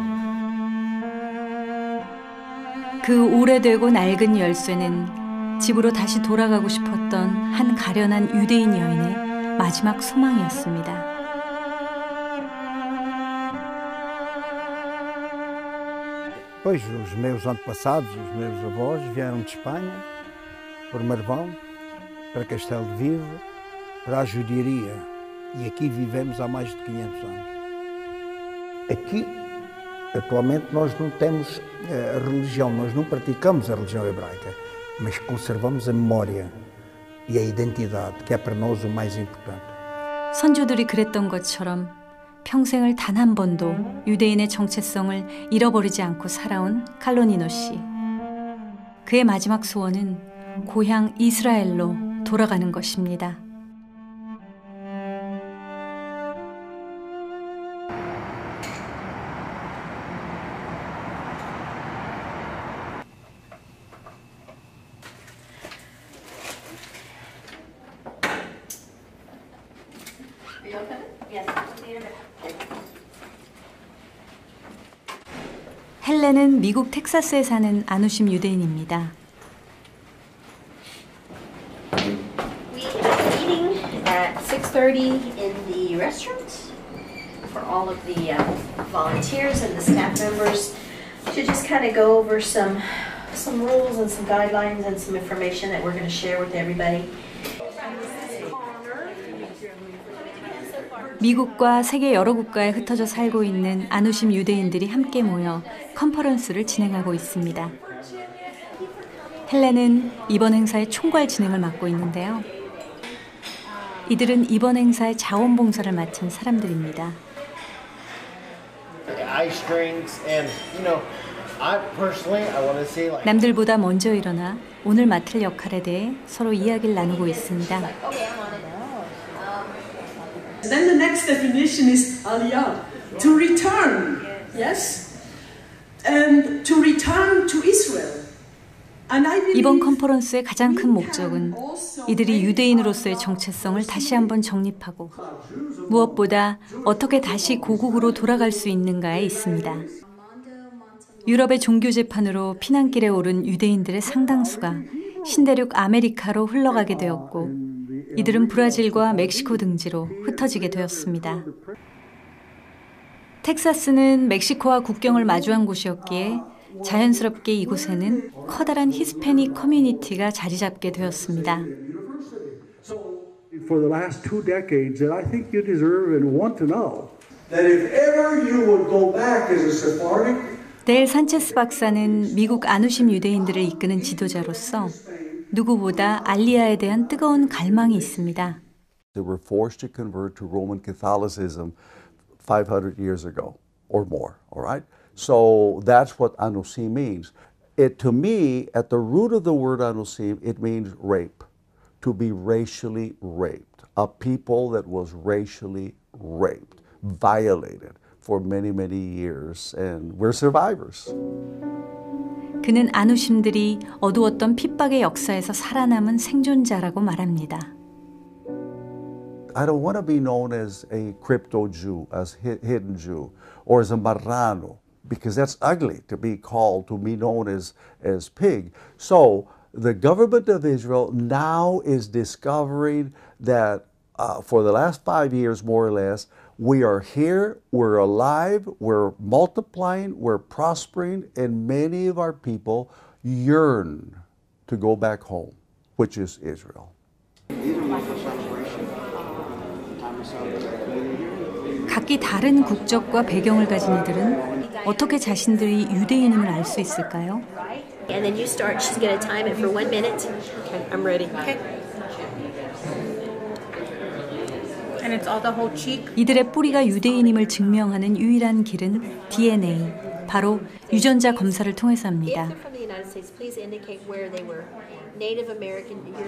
Speaker 1: 그 오래되고 낡은 열쇠는 집으로 다시 돌아가고 싶었던 한 가련한 유대인 여인의 마지막 소망이었습니다.
Speaker 21: Pois, os meus antepassados, os meus avós, vieram de Espanha, por Marvão, para Castelo de Vide, para a judiaria. E aqui vivemos há mais de 500 anos. Aqui, atualmente, nós não temos a religião, nós não praticamos a religião hebraica, mas conservamos a memória e a identidade, que é para nós o mais importante.
Speaker 1: 선조들이 그랬던 것처럼 평생을 단 한 번도 유대인의 정체성을 잃어버리지 않고 살아온 칼로니노 씨. 그의 마지막 소원은 고향 이스라엘로 돌아가는 것입니다. 헬렌은 미국 텍사스에 사는 아누심 유대인입니다.
Speaker 5: We are eating at 6:30 in the restaurant for all of the volunteers and the staff members to just kind of go over some rules and some guidelines and some information that we're going to share with everybody.
Speaker 1: 미국과 세계 여러 국가에 흩어져 살고 있는 아누심 유대인들이 함께 모여 컨퍼런스를 진행하고 있습니다. 헬렌은 이번 행사의 총괄 진행을 맡고 있는데요. 이들은 이번 행사의 자원봉사를 맡은 사람들입니다. 남들보다 먼저 일어나 오늘 맡을 역할에 대해 서로 이야기를 나누고 있습니다.
Speaker 4: Then the next definition is aliyah, to return, yes, and to return to Israel.
Speaker 1: 이번 컨퍼런스의 가장 큰 목적은 이들이 유대인으로서의 정체성을 다시 한번 정립하고 무엇보다 어떻게 다시 고국으로 돌아갈 수 있는가에 있습니다. 유럽의 종교 재판으로 피난길에 오른 유대인들의 상당수가 신대륙 아메리카로 흘러가게 되었고 이들은 브라질과 멕시코 등지로 흩어지게 되었습니다. 텍사스는 멕시코와 국경을 마주한 곳이었기에 자연스럽게 이곳에는 커다란 히스패닉 커뮤니티가 자리 잡게 되었습니다.
Speaker 22: For the last 2 decades, and I think you deserve and want to know that if ever you would go back as a Sephardic.
Speaker 1: 데일 산체스 박사는 미국 아누심 유대인들을 이끄는 지도자로서 누구보다 알리야에 대한 뜨거운 갈망이 있습니다.
Speaker 23: They were forced to convert to Roman Catholicism 500 years ago or more, all right? So that's what anusim means. To me, at the root of the word anusim, it means rape, to be racially raped, a people that was racially raped, violated for many, many years, and we're survivors.
Speaker 1: 그는 아누심들이 어두웠던 핍박의 역사에서 살아남은 생존자라고 말합니다.
Speaker 23: I don't want to be known as a crypto Jew, as hidden Jew, or as a marrano, because that's ugly to be called, to be known as pig. So the government of Israel now is discovering that for the last 5 years, more or less, we are here, we're alive, we're multiplying, we're prospering, and many of our people yearn to go back home, which is Israel.
Speaker 1: 각기 다른 국적과 배경을 가진 이들은 어떻게 자신들이 유대인임을 알 수 있을까요?
Speaker 5: And then you start. She's going to time it for 1 minute. Okay, I'm ready. Okay.
Speaker 24: And it's all the whole cheek.
Speaker 1: 이들의 뿌리가 유대인임을 증명하는 유일한 길은 DNA, 바로 유전자 검사를 통해서입니다.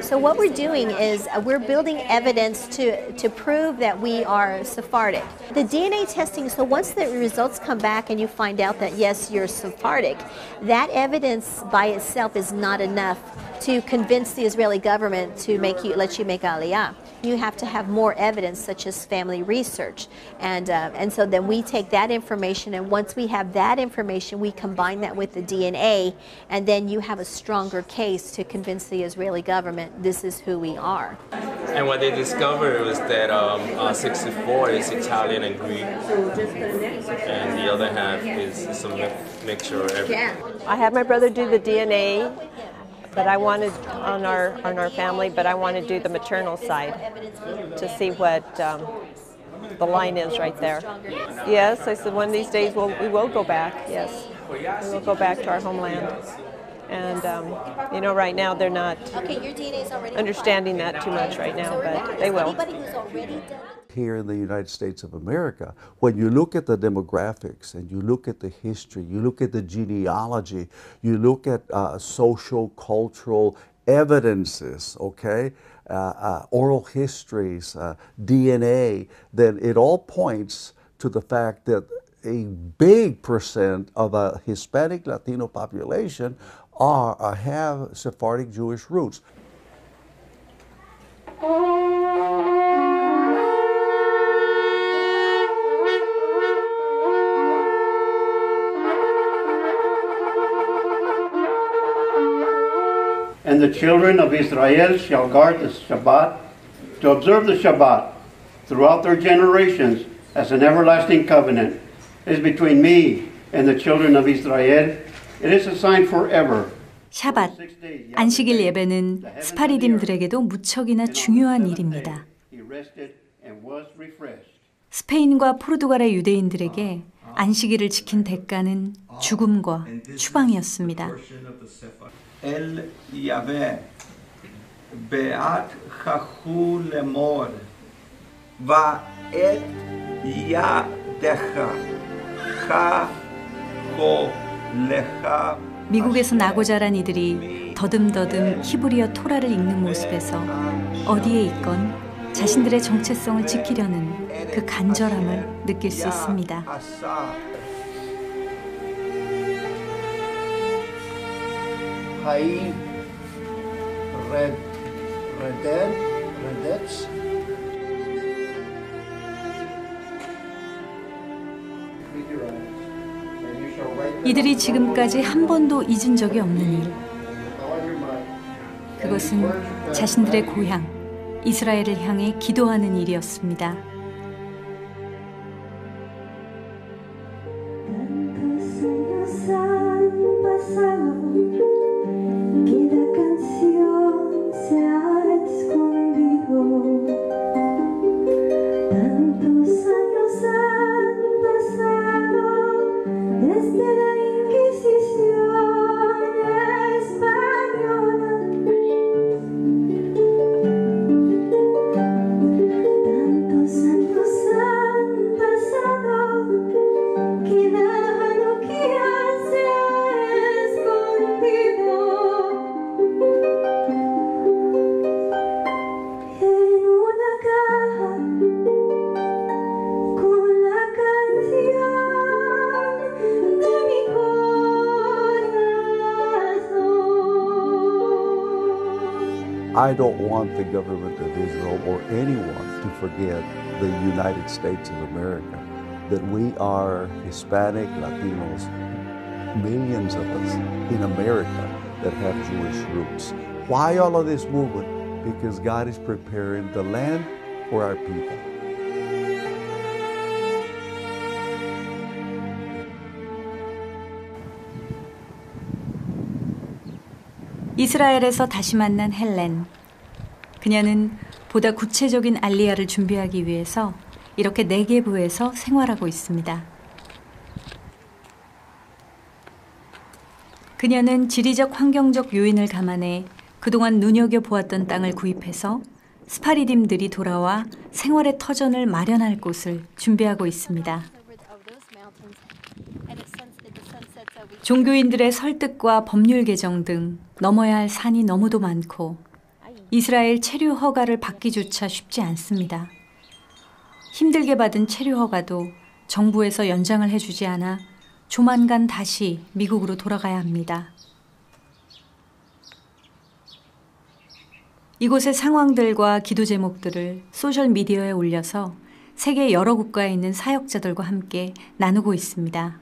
Speaker 5: So what we're doing is we're building evidence to prove that we are Sephardic. The DNA testing, so once the results come back and you find out that yes, you're Sephardic, that evidence by itself is not enough to convince the Israeli government to let you make Aliyah. You have to have more evidence, such as family research, and so then we take that information, and once we have that information, we combine that with the DNA, and then you have a stronger case to convince the Israeli government this is who we are.
Speaker 25: And what they discovered was that 64 is Italian and Greek, and the other half is some mixture of everything.
Speaker 26: Yeah. I had my brother do the DNA. But I wanted on our family, but I want to do the maternal side to see what the line is right there. Yes, I said one of these days we will go back. Yes, we will go back to our homeland. And you know, right now they're not understanding that too much right now, but they will.
Speaker 23: Here in the United States of America, when you look at the demographics and you look at the history, you look at the genealogy, you look at social, cultural evidences, okay, oral histories, DNA, then it all points to the fact that a big percent of a Hispanic Latino population have Sephardic Jewish roots.
Speaker 27: And the children of Israel shall guard the Shabbat, to observe the Shabbat throughout their generations as an everlasting covenant. It is between me and the children of Israel. It is a sign forever.
Speaker 1: 샤밧, 안식일 예배는 스파리딤들에게도 무척이나 중요한 일입니다. 스페인과 포르투갈의 유대인들에게 안식일을 지킨 대가는 죽음과 추방이었습니다.
Speaker 3: El Yahweh beat chachu lemor vaet yadecha chacho lecha.
Speaker 1: 미국에서 나고 자란 이들이 더듬더듬 히브리어 토라를 읽는 모습에서 어디에 있건 자신들의 정체성을 지키려는 그 간절함을 느낄 수 있습니다.
Speaker 27: Haim Redetz.
Speaker 1: 이들이 지금까지 한 번도 잊은 적이 없는 일. 그것은 자신들의 고향, 이스라엘을 향해 기도하는 일이었습니다.
Speaker 23: I don't want the government of Israel or anyone to forget the United States of America, that we are Hispanic, Latinos, millions of us in America that have Jewish roots. Why all of this movement? Because God is preparing the land for our people.
Speaker 1: 이스라엘에서 다시 만난 헬렌. 그녀는 보다 구체적인 알리야를 준비하기 위해서 이렇게 네게브에서 생활하고 있습니다. 그녀는 지리적 환경적 요인을 감안해 그동안 눈여겨보았던 땅을 구입해서 스파리딤들이 돌아와 생활의 터전을 마련할 곳을 준비하고 있습니다. 종교인들의 설득과 법률 개정 등 넘어야 할 산이 너무도 많고 이스라엘 체류 허가를 받기조차 쉽지 않습니다. 힘들게 받은 체류 허가도 정부에서 연장을 해주지 않아 조만간 다시 미국으로 돌아가야 합니다. 이곳의 상황들과 기도 제목들을 소셜미디어에 올려서 세계 여러 국가에 있는 사역자들과 함께 나누고 있습니다.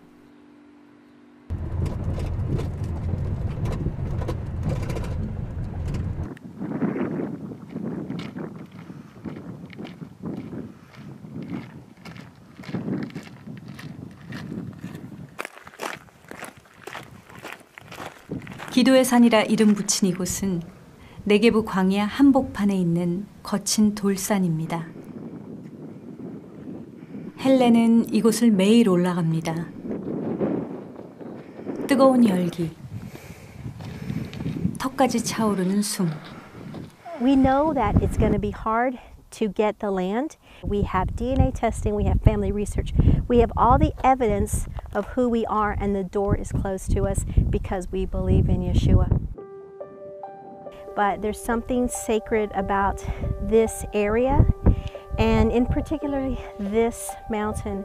Speaker 1: 기도의 산이라 이름 붙인 이곳은 네게브 광야 한복판에 있는 거친 돌산입니다. 헬렌은 이곳을 매일 올라갑니다. 뜨거운 열기, 턱까지 차오르는 숨.
Speaker 5: We know that it's going to be hard to get the land. We have DNA testing, we have family research. We have all the evidence of who we are, and the door is closed to us because we believe in Yeshua. But there's something sacred about this area, and in particular this mountain.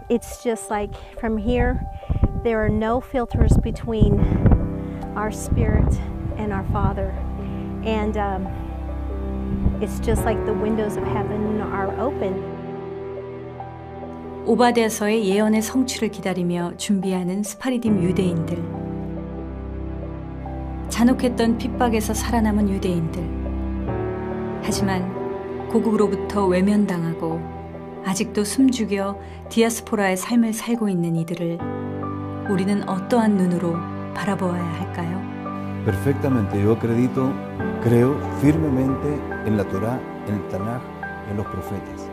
Speaker 5: It's just like from here, there are no filters between our spirit and our Father. And it's just like the windows of heaven are open.
Speaker 1: 오바댜서의 예언의 성취를 기다리며 준비하는 스파리딤 유대인들. 잔혹했던 핍박에서 살아남은 유대인들. 하지만 고국으로부터 외면당하고 아직도 숨죽여 디아스포라의 삶을 살고 있는 이들을 우리는 어떠한 눈으로 바라보아야 할까요?
Speaker 8: Perfectamente, yo creo firmemente en la Torá, en el Tanaj, en los profetas.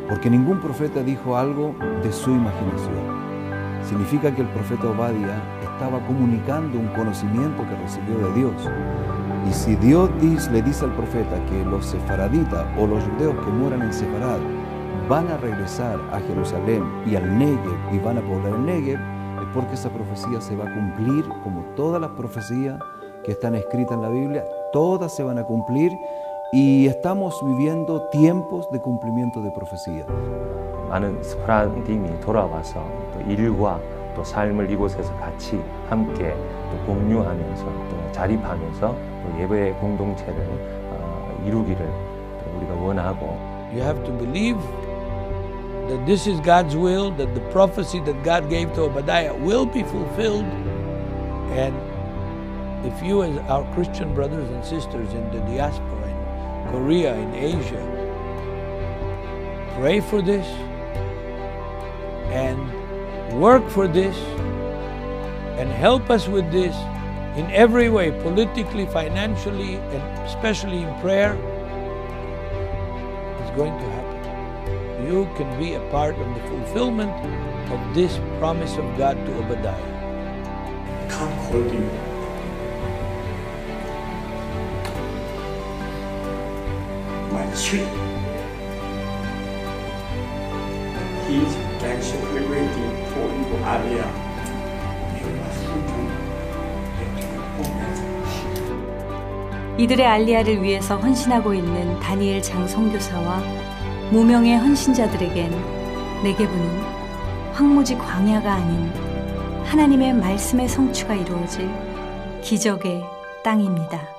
Speaker 8: porque ningún profeta dijo algo de su imaginación. Significa que el profeta Obadiah estaba comunicando un conocimiento que recibió de Dios. Y si Dios le dice al profeta que los sefaraditas o los judeos que mueran en Sefarad van a regresar a Jerusalén y al Negev y van a poblar el Negev, es porque esa profecía se va a cumplir, como todas las profecías que están escritas en la Biblia, todas se van a cumplir, y estamos viviendo tiempos de cumplimiento de profecía.
Speaker 7: 많은 스프라딤이 돌아와서 또 일과 또 삶을 이곳에서 같이 함께 또 공유하면서 또 자립하면서 또 예배의 공동체를 이루기를 우리가 원하고.
Speaker 2: You have to believe that this is God's will, that the prophecy that God gave to Obadiah will be fulfilled. And if you, as our Christian brothers and sisters in the diaspora, in Korea, in Asia, pray for this and work for this and help us with this in every way, politically, financially, and especially in prayer, it's going to happen. You can be a part of the fulfillment of this promise of God to Obadiah.
Speaker 22: Come holding my sweet. He's anxiously waiting for you, Aliyah. You must return.
Speaker 1: 이들의 알리야를 위해서 헌신하고 있는 다니엘 장선교사와 무명의 헌신자들에겐 네게브는 황무지 광야가 아닌 하나님의 말씀의 성취가 이루어질 기적의 땅입니다.